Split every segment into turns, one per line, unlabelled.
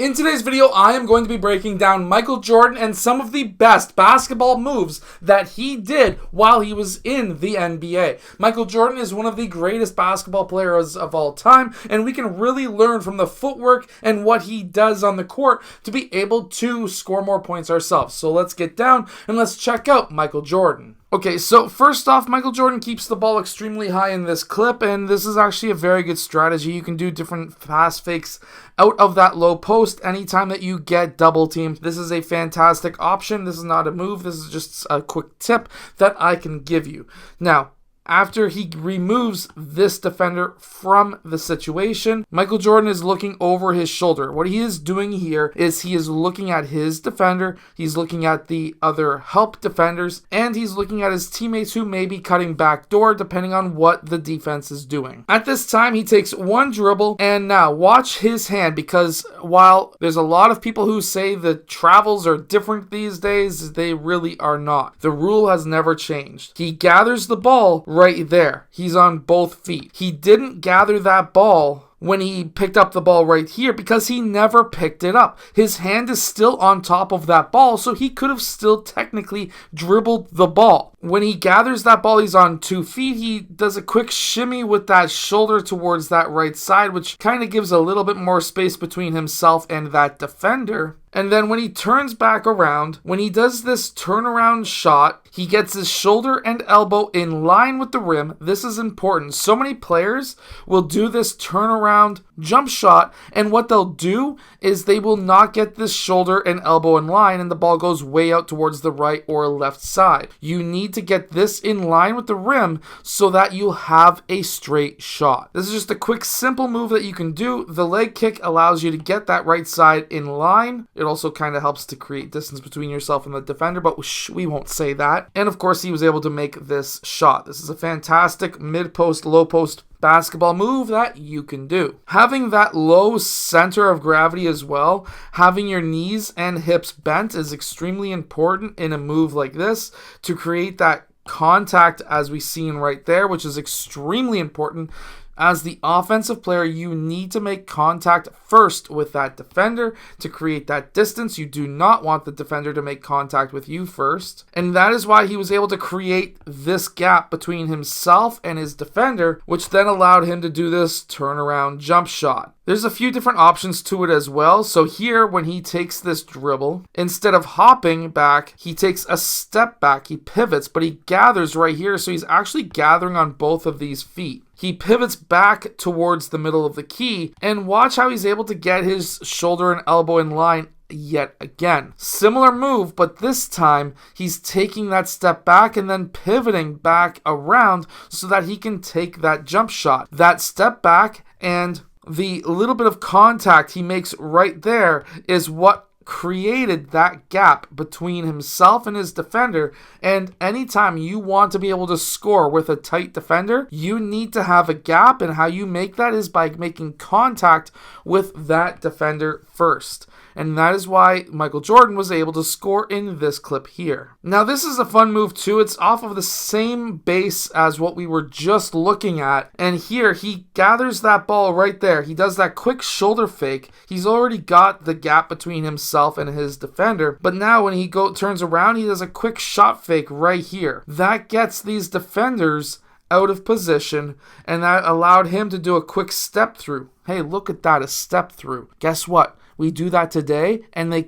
In today's video, I am going to be breaking down Michael Jordan and some of the best basketball moves that he did while he was in the NBA. Michael Jordan is one of the greatest basketball players of all time, and we can really learn from the footwork and what he does on the court to be able to score more points ourselves. So let's get down and let's check out Michael Jordan. Okay, so first off, Michael Jordan keeps the ball extremely high in this clip, and this is actually a very good strategy. You can do different fast fakes out of that low post anytime that you get double teamed. This is a fantastic option. This is not a move. This is just a quick tip that I can give you. Now, after he removes this defender from the situation, Michael Jordan is looking over his shoulder. What he is doing here is he is looking at his defender, he's looking at the other help defenders, and he's looking at his teammates who may be cutting back door depending on what the defense is doing. At this time, he takes one dribble, and now watch his hand, because while there's a lot of people who say the travels are different these days, they really are not. The rule has never changed. He gathers the ball right there. He's on both feet. He didn't gather that ball when he picked up the ball right here because he never picked it up. His hand is still on top of that ball, so he could have still technically dribbled the ball. When he gathers that ball, he's on 2 feet. He does a quick shimmy with that shoulder towards that right side, which kind of gives a little bit more space between himself and that defender. And then when he turns back around, when he does this turnaround shot, he gets his shoulder and elbow in line with the rim. This is important. So many players will do this turnaround jump shot, and what they'll do is they will not get this shoulder and elbow in line, and the ball goes way out towards the right or left side. You need to get this in line with the rim so that you'll have a straight shot. This is just a quick, simple move that you can do. The leg kick allows you to get that right side in line. It also kind of helps to create distance between yourself and the defender, but we won't say that. And of course, he was able to make this shot. This is a fantastic mid-post, low-post basketball move that you can do. Having that low center of gravity as well, having your knees and hips bent is extremely important in a move like this to create that contact as we seen right there, which is extremely important. As the offensive player, you need to make contact first with that defender to create that distance. You do not want the defender to make contact with you first. And that is why he was able to create this gap between himself and his defender, which then allowed him to do this turnaround jump shot. There's a few different options to it as well. So here, when he takes this dribble, instead of hopping back, he takes a step back. He pivots, but he gathers right here. So he's actually gathering on both of these feet. He pivots back towards the middle of the key, and watch how he's able to get his shoulder and elbow in line yet again. Similar move, but this time he's taking that step back and then pivoting back around so that he can take that jump shot. That step back and the little bit of contact he makes right there is what created that gap between himself and his defender. And anytime you want to be able to score with a tight defender, you need to have a gap, and how you make that is by making contact with that defender first. And that is why Michael Jordan was able to score in this clip here. Now, this is a fun move too. It's off of the same base as what we were just looking at. And here, he gathers that ball right there. He does that quick shoulder fake. He's already got the gap between himself and his defender. But now when he turns around, he does a quick shot fake right here. That gets these defenders out of position, and that allowed him to do a quick step through. Hey, look at that, a step through. Guess what? We do that today, and a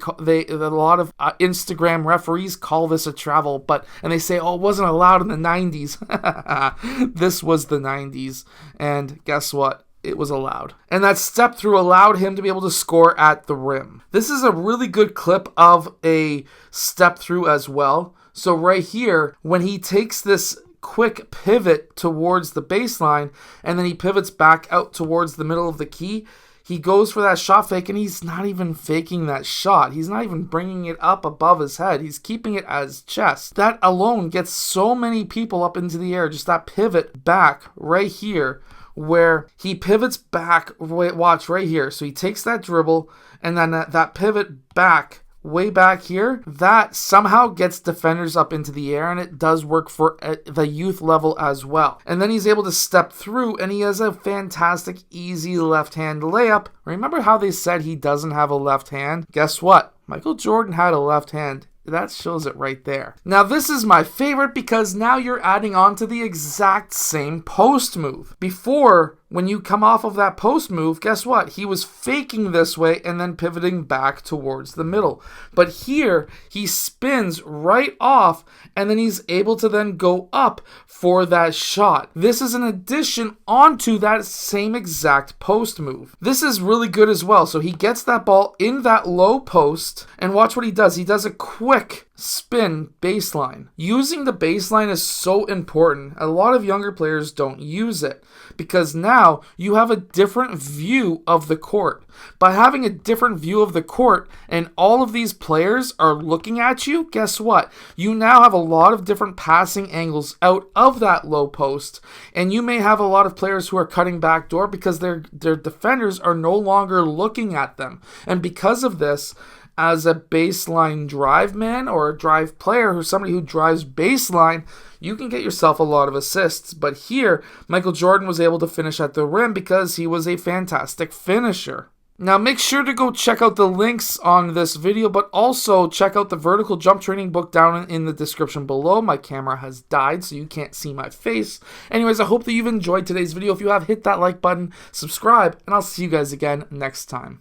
lot of Instagram referees call this a travel, and they say, oh, it wasn't allowed in the 90s. This was the 90s, and guess what? It was allowed. And that step through allowed him to be able to score at the rim. This is a really good clip of a step through as well. So right here, when he takes this quick pivot towards the baseline, and then he pivots back out towards the middle of the key, he goes for that shot fake, and he's not even faking that shot. He's not even bringing it up above his head. He's keeping it at his chest. That alone gets so many people up into the air. Just that pivot back right here, where he pivots back. Watch right here. So he takes that dribble, and then that pivot back way back here, that somehow gets defenders up into the air, and it does work for the youth level as well. And then he's able to step through, and he has a fantastic, easy left-hand layup. Remember how they said he doesn't have a left hand? Guess what? Michael Jordan had a left hand. That shows it right there. Now this is my favorite because now you're adding on to the exact same post move. Before, when you come off of that post move, guess what? He was faking this way and then pivoting back towards the middle. But here, he spins right off and then he's able to then go up for that shot. This is an addition onto that same exact post move. This is really good as well. So he gets that ball in that low post, and watch what he does. He does a quick spin baseline. Using the baseline is so important. A lot of younger players don't use it because now you have a different view of the court. By having a different view of the court and all of these players are looking at you, guess what? You now have a lot of different passing angles out of that low post, and you may have a lot of players who are cutting backdoor because their defenders are no longer looking at them. And because of this, as a baseline drive man or a drive player who's somebody who drives baseline, you can get yourself a lot of assists. But here, Michael Jordan was able to finish at the rim because he was a fantastic finisher. Now make sure to go check out the links on this video, but also check out the vertical jump training book down in the description below. My camera has died, so you can't see my face. Anyways, I hope that you've enjoyed today's video. If you have, hit that like button, subscribe, and I'll see you guys again next time.